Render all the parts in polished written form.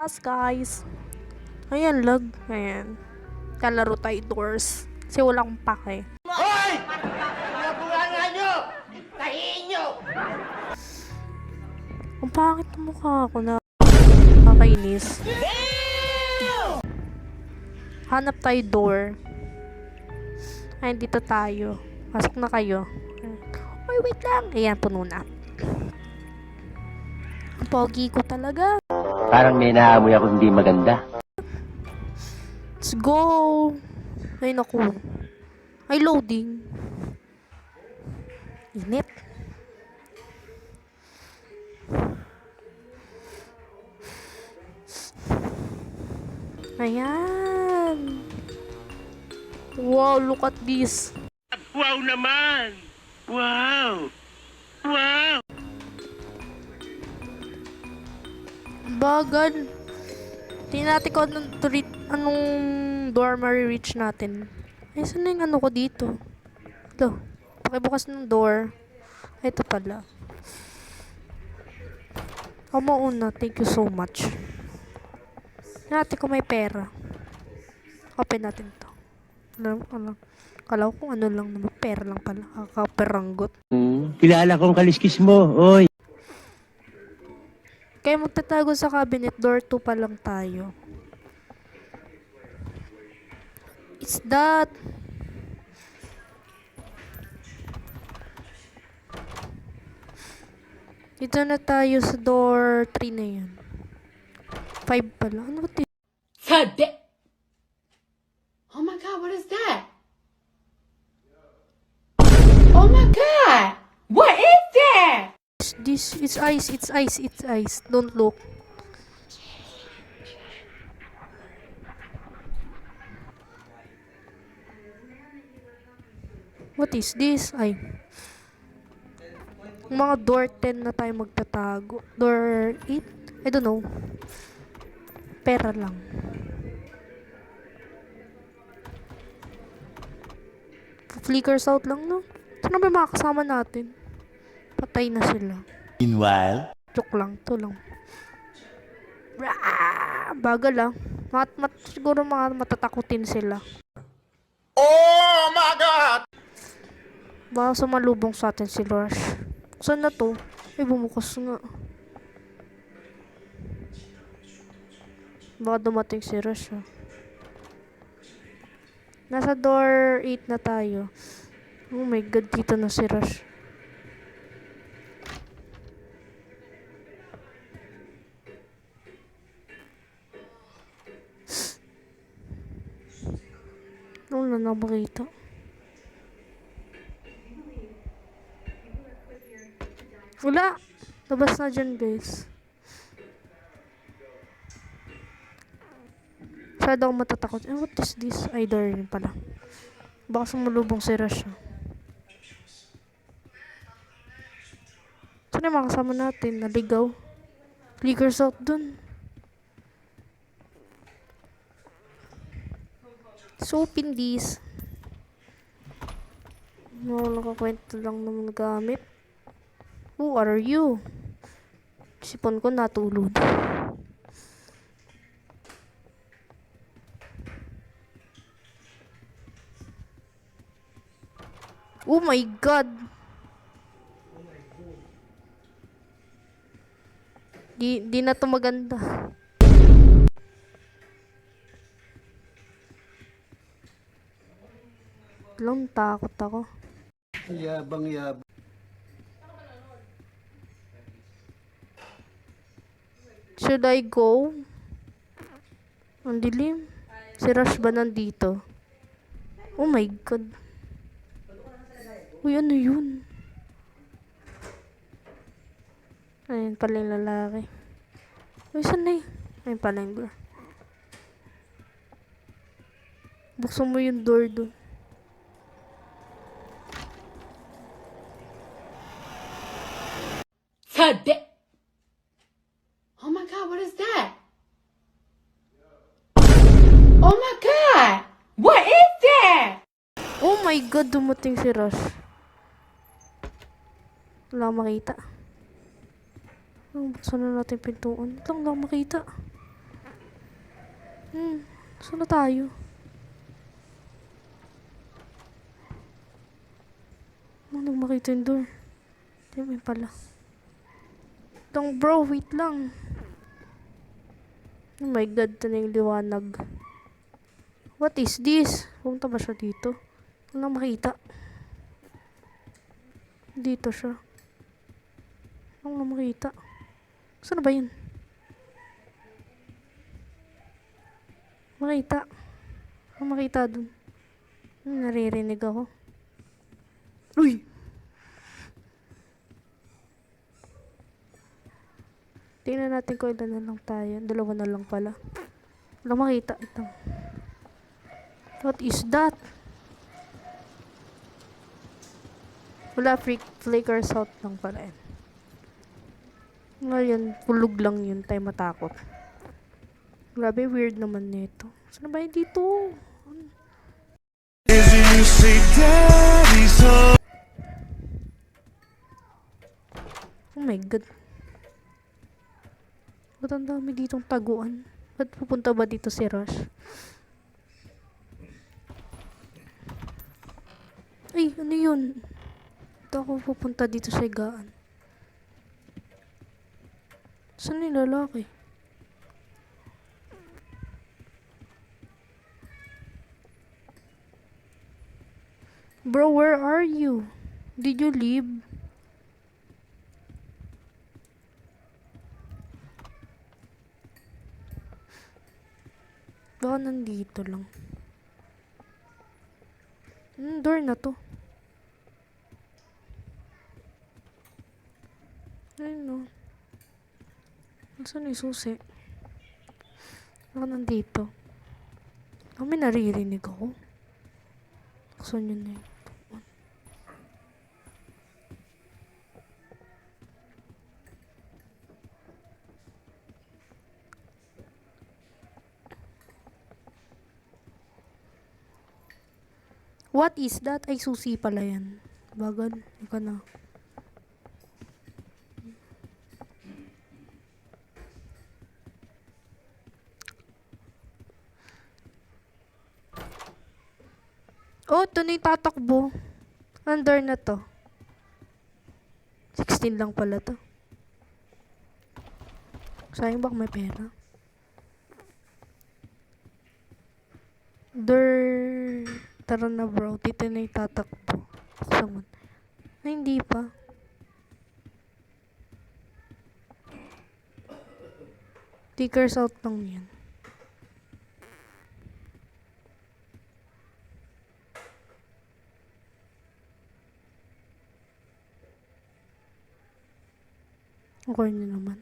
Guys. Ayan, lag. Ayan. Kalaro tayo doors. Kasi wala akong pake. Hoy! Pinabunga nyo! Tahiin nyo! Ang pangit ng mukha ako na nakakainis. Hanap tayo door. Ayan, dito tayo. Pasok na kayo. Ay, wait lang. Ayan, puno na. Ang pogi ko talaga. Parang may naamoy ako hindi maganda. Let's go! Ay, naku. Ay, loading. Init. Ayan. Wow, look at this. Wow naman! Wow! Wow! Bagal. Tingnan natin kung anong dormitory reach natin. Ay, saan na yung ano ko dito? Ito. Pakibukas ng door. Ay, ito pala. Ako mauna. Thank you so much. Tingnan natin kung may pera. Open natin to. Kala ko kung ano lang naman. Pera lang pala. Kakaperanggot. Kilala kong kaliskis mo, oy! Kaya magtatago sa cabinet, door 2 pa lang tayo. It's that. Dito na tayo sa door 3 na yan. 5 pala. Ano ba ito? Oh my god, what is that? Oh my god! What is that? This, it's ice, it's ice, it's ice. Don't look. What is this? Ay. Mga door 10 na tayo magtatago. Door 8? I don't know. Pera lang. Flickers out lang, no? Saan ba yung mga kasama natin? Patay na sila. Meanwhile, Joke lang. Ito lang. Bagal lang. Siguro mga matatakutin sila. Oh my God! Baka sumalubong sa atin si Rush. Saan na to? Ay, bumukas nga. Baka dumating si Rush, ha? Nasa door 8 na tayo. Oh my God, dito na si Rush. Wala na makita. Wala! Labas na dyan, guys. Masyado akong matatakot. Eh, what is this? Ay, door rin pala. Baka sumalubong si Rush. Saan yung mga kasama natin? Naligaw. Flickers out dun. So, open this. No, nakakwento lang naman gamit. Who are you? Sipon ko natulog. Oh my God! Di na to maganda. Lang takot ako. Yabang. Should I go? Ang dilim. Si Rush ba nandito? Oh my God. Uy, ano yun? Ayun pala yung lalaki. Uy, saan na yun? Ayun pala yung door. Buksan mo yung door doon. Oh my god, what is that? Oh my god! What is that? Oh my God, dumating si Rush. Wala akong makita. Buksan na natin pintuan. Ito lang makita. Saan na tayo? Nung makita yung door. Di may pala. Itong bro, wait lang. Oh my god, ito na yung liwanag. What is this? Pumunta ba siya dito? Wala makita. Dito siya. Wala makita. Saan na ba yun? Makita. Wala makita dun. Naririnig ako. Uy! Tingnan natin kung ilan na lang tayo. 2 na lang pala. Wala makita. Ito. What is that? Wala, flickers out lang pala yan. Ngayon, pulog lang yun. Tayo matakot. Grabe, weird naman nito. Saan ba yun dito? Oh my god. Ba't ang dami ditong taguan? Ba't pupunta ba dito si Rush? Ay, ano yun? Ba't ako pupunta dito sa higaan? Saan yung lalaki? Bro, where are you? Did you leave? Baka nandito lang. Door na to. Ayun no. Saan yung susi? Baka nandito. May naririnig ako. Saan yun na yun? What is that? Ay, susi pala yan. Bagal. Ika na. Oh, ito na yung tatakbo. Under na to. 16 lang pala to. Sayang baka may pera. Tara na bro. Dito na yung tatakbo. Buksan mo. Ay, hindi pa. Stickers out lang yan. Okay na naman.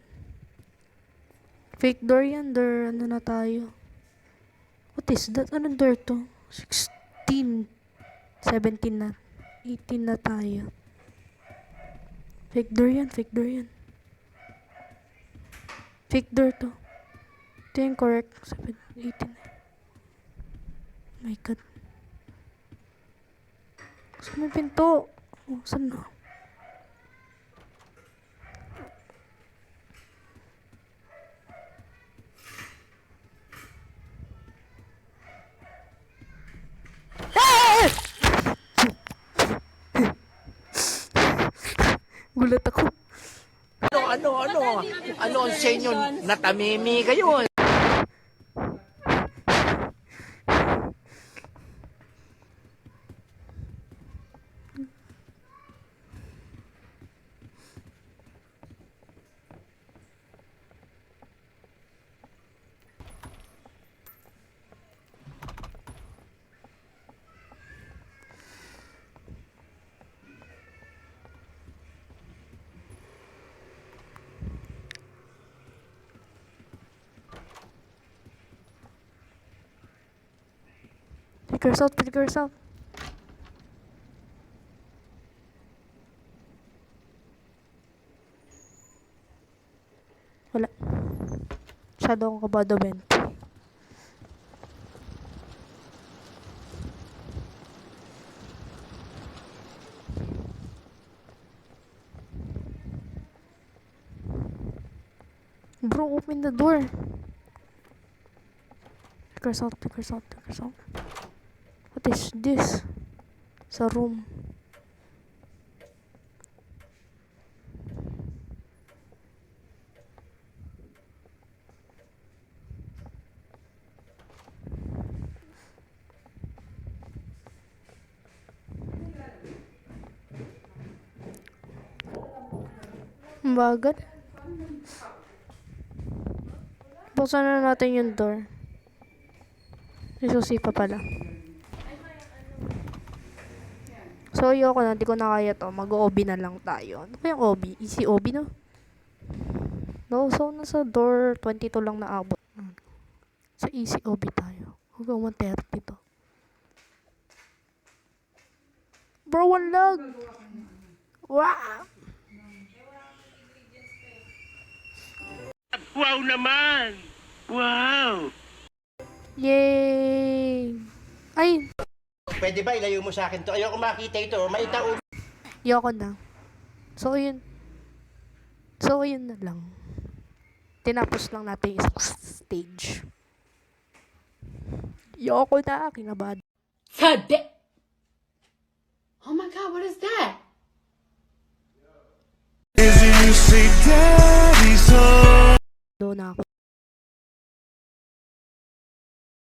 Fake door yan. Door, ano na tayo? What is that? Anong door to? 16. 17 na. 18 na tayo. Fake door yan. Fake door yan. Fake door to. Ito yung correct. 18 na. Oh my god. Saan may pinto? Oh, saan na? Gulat ako. Ano ang sa inyo? Natamimi kayo. Flickers out. Flickers out. Wala. Masyado akong kabado, Ben. Bro, open the door. Flickers out, flickers out, flickers out. What is this? Sa room. Ang bagal. Buksan na natin yung door. May susi pa pala. So, ayoko na. Di ko na kaya to. Mag-OB na lang tayo. Ano ba yung OB? Easy OB, no? No, so, nasa door 22 lang na abot. Sa easy OB tayo. Hanggang 130 to. Bro, one lag! Wow! Wow naman! Wow! Yay! Ay! Pwede ba ilayo mo sa akin to? Ayoko makita ito. Maita ulo. Ayoko na. So, yun. So, yun na lang. Tinapos lang natin yung isang stage. Ayoko na. Kinabad. Today. Oh my God, what is that? Do na ako.